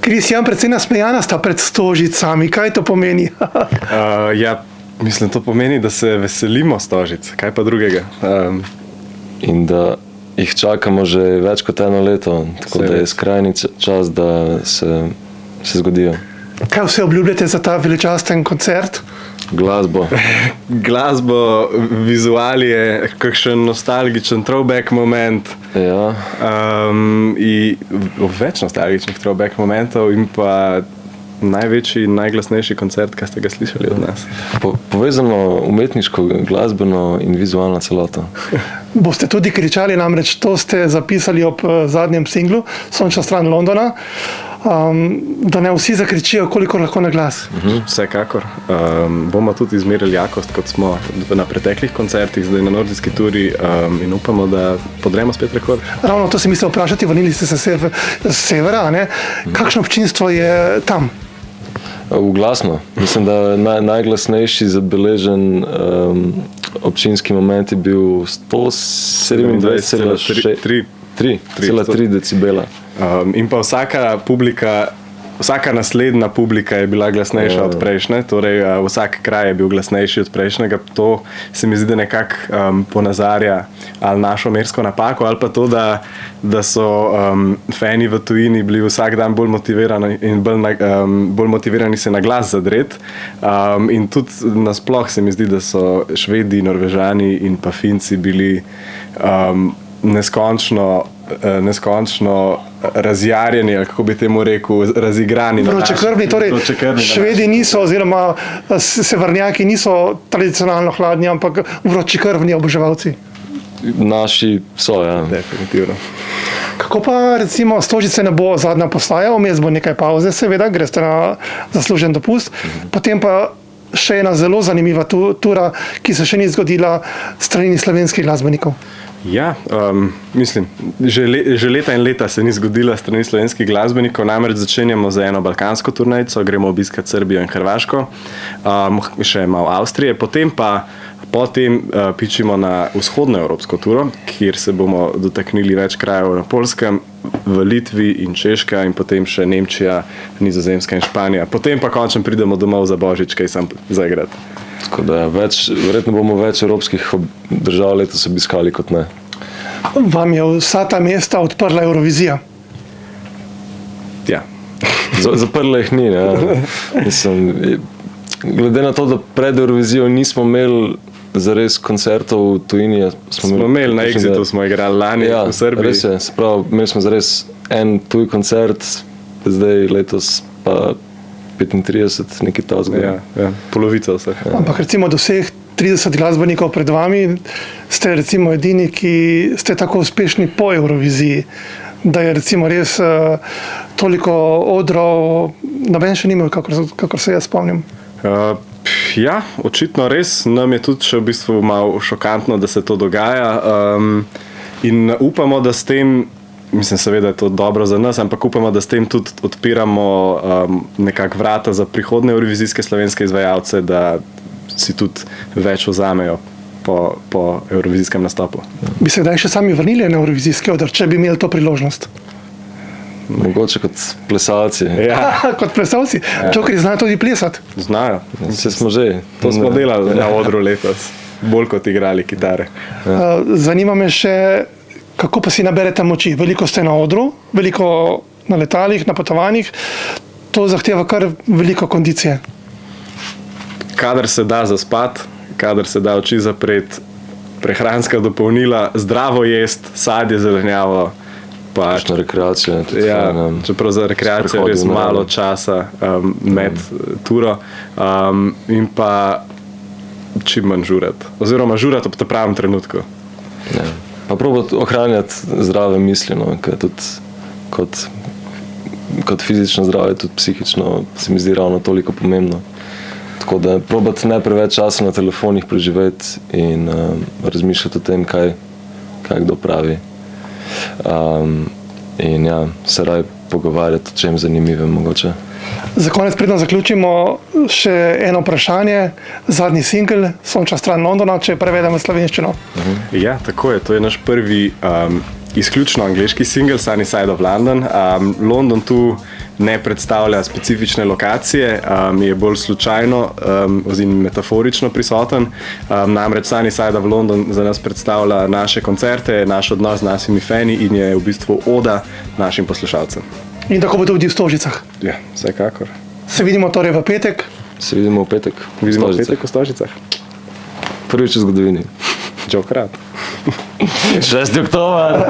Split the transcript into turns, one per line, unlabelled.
Kristjan, predvsem nasmejana sta pred Stožicami. Kaj to pomeni?
Ja, mislim, to pomeni, da se veselimo Stožic. Kaj pa drugega?
In da jih čakamo že več kot 1 leto, tako da je skrajni čas, da se zgodijo.
Kaj vse obljubljate za ta veličasten koncert?
Glasbo.
Glasbo, vizualije, kakšen nostalgičen throwback moment.
Ja.
Več nostalgičnih throwback momentov in pa največji, najglasnejši koncert, kaj ste ga slišali od nas.
Povezano umetniško, glasbeno in vizualno celoto.
Boste tudi kričali, namreč to ste zapisali ob zadnjem singlu Sončna stran Londona, da ne vsi zakričijo, koliko lahko na glas.
Vsekakor. Bomo tudi izmerili jakost, kot smo na preteklih koncertih, zdaj na nordijski turi, in upamo, da podremo spet rekord.
Ravno to si mislil vprašati, vrnili ste se z severa, ne? Kakšno občinstvo je tam?
Uglasno. Mislim, da najglasnejši zabeležen občinski moment je bil 127,3 decibela.
In pa vsaka naslednja publika je bila glasnejša od prejšnje, torej vsak kraj je bil glasnejši od prejšnjega. To se mi zdi, da nekako ponazarja ali našo mersko napako, ali pa to, da so fani v tujini bili vsak dan bolj motivirani in bolj motivirani se na glas zadret. In tudi nasploh se mi zdi, da so Švedi, Norvežani in pa Finci bili neskončno razjarjeni, ali kako bi temu rekel, razigrani.
Vročekrvni, torej Švedi niso, oziroma severnjaki niso tradicionalno hladni, ampak vročekrvni oboževalci.
Naši so, ja.
Definitivno.
Kako pa recimo Stožice ne bo zadnja postaja, vmes bo nekaj pauze, seveda, greste na zaslužen dopust, potem pa še ena zelo zanimiva tura, ki se še ni zgodila s strani slovenskih glasbenikov.
Ja, mislim, že leta in leta se ni zgodila strani slovenskih glasbenikov, namreč začenjamo za eno balkansko turnejco, gremo obiskat Srbijo in Hrvaško, še malo Avstrije, potem pičimo na vzhodnoevropsko turo, kjer se bomo dotaknili več krajev na Poljskem, v Litvi in Češka in potem še Nemčija, Nizozemska in Španija. Potem pa končno pridemo domov za Božič, kaj sam zaigrati.
Tako da verjetno bomo več evropskih držav letos obiskali kot ne.
Vam je vsa ta mesta odprla Eurovizija?
Ja.
Zaprla jih ni, ja. Mislim, glede na to, da pred Eurovizijo nismo imeli zares koncertov v tujini.
Smo imeli na Exitu, smo igrali lani v Srbiji.
Res je, se pravi, imeli smo zares en tuj koncert, zdaj letos pa 35, nekaj tazga.
Ja, polovica vseh.
Ja. Ampak recimo do vseh 30 glasbenikov pred vami ste recimo edini, ki ste tako uspešni po Euroviziji, da je recimo res toliko odrov, noben še nimel, kakor se jaz spomnim.
Ja, očitno res. Nam je tudi še v bistvu malo šokantno, da se to dogaja. In upamo, da s tem, mislim seveda je to dobro za nas, ampak upamo, da s tem tudi odpiramo nekak vrata za prihodne eurovizijske slovenske izvajalce, da si tudi več vzamejo po eurovizijskem nastopu.
Bi se kdaj še sami vrnili na eurovizijski oder, če bi imeli to priložnost?
Mogoče kot plesalci.
Ja.
Kot plesalci? Čokri znajo tudi plesati?
Znajo.
Se smo že.
To smo delali na odru letos. Bolj kot igrali kitare.
Zanima me še, kako pa si naberete moči? Veliko ste na odru, veliko na letalih, na potovanjih. To zahteva kar veliko kondicije.
Kadar se da zaspati, kadar se da oči zapreti, prehranska dopolnila, zdravo jest, sadje, zelenjavo,
Kakšna rekreacija.
Čeprav za rekreacijo je res malo časa med turo, in pa čim manj žurati. Oziroma žurati ob pravem trenutku.
Ja. Pa probati ohranjati zdrave misli, no, ker tudi kot fizično zdravje, tudi psihično se mi zdi ravno toliko pomembno. Tako da probati ne preveč časa na telefonih preživeti in razmišljati o tem, kaj kdo pravi. In ja, se raj pogovarjati o čem zanimivem mogoče.
Za konec, predno zaključimo, še eno vprašanje. Zadnji singl, Sončna stran Londona, če prevedem v slovenščino.
Ja, tako je. To je naš prvi izključno angleški single Sunny Side of London. London tu ne predstavlja specifične lokacije, je bolj slučajno oziroma metaforično prisoten. Namreč Sunny Side of London za nas predstavlja naše koncerte, naš odnos z našimi fani in je v bistvu oda našim poslušalcem.
In tako bo tudi v Stožicah.
Ja, vsekakor.
Se vidimo torej v petek.
Se vidimo v petek.
Vidimo v
Stožicah.
petek v Stožicah.
Prvič v zgodovini.
Joe Krat.
6. oktober.